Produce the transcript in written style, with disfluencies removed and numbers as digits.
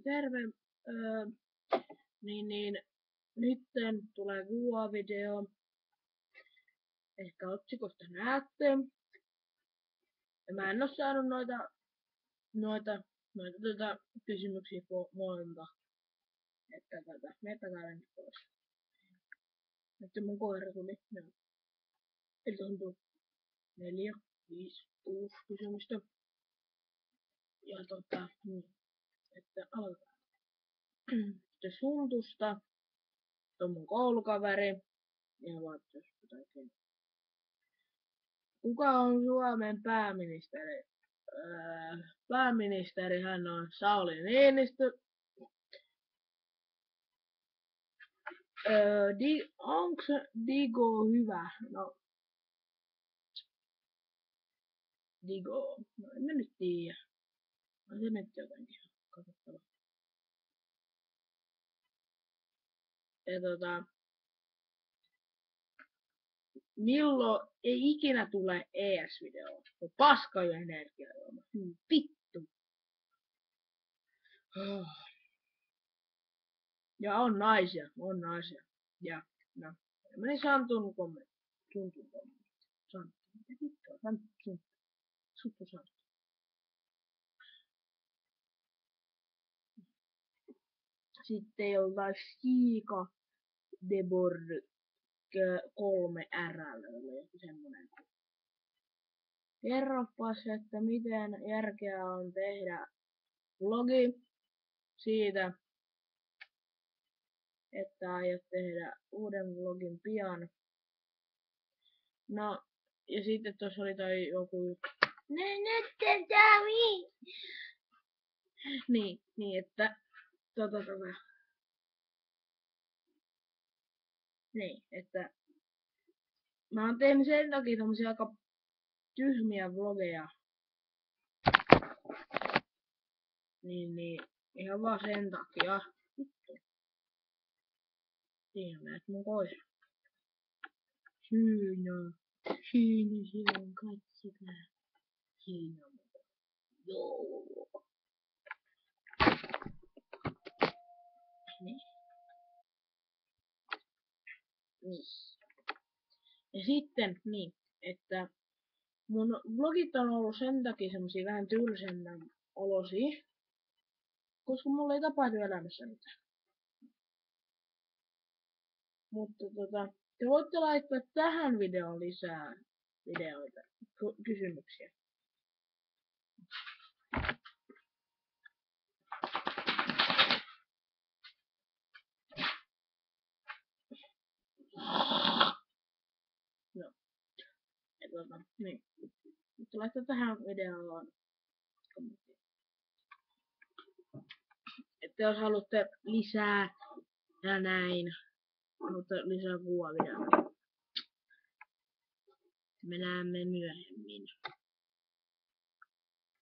terve. Nytten tulee kuvavideo. Ehkä otsikosta näette. Ja mä en oo saanut noita kysymyksiä monta. Että menettäkää nyt pois. Nyt mun koira tuli. No. Eli tuntuu 4, 5, 6 kysymystä. Ja että aloitetaan. Sitten Suntusta. On mun koulukaveri. Ja vaatteus jotakin. Kuka on Suomen pääministeri? Pääministerihän on Sauli Niinistö. Onks Digo hyvä? No. Digo. No en mä nyt tiedä. On se nyt jotenkin katsottava. Ja milloin ei ikinä tule ES-videoa? Paska ja energiajuoma. Vittu. Ja on naisia. Ja no. Meni Santun kommentti. Santun kommentti. Santtu. Mitä vittua? Santtu. Suttu Santtu. Sitten jollain Siika Deborg 3R oli joku semmonen. Kerropas, että miten järkeä on tehdä vlogi siitä, että aiot tehdä uuden vlogin pian. No, ja sitten tuossa oli toi joku... Niin, että... Niin, että... Mä oon tehnyt sen takia tommosia aika tyhmiä vlogeja. Niin, ihan vaan sen takia. Siinä näet mun koira. Siinä on katsokaa. Siinä on. Joo. Niin. Ja sitten, että mun vlogit on ollut sen takia semmosia vähän tylsemmän olosia, koska mulla ei tapahdu elämässä mitään. Mutta te voitte laittaa tähän videoon lisää videoita, kysymyksiä. No. Ja niin. Mutta laittaa tähän videoon kommenttia. Että jos haluatte lisää ja näin, haluatte lisää kuvavideoita. Me näemme myöhemmin.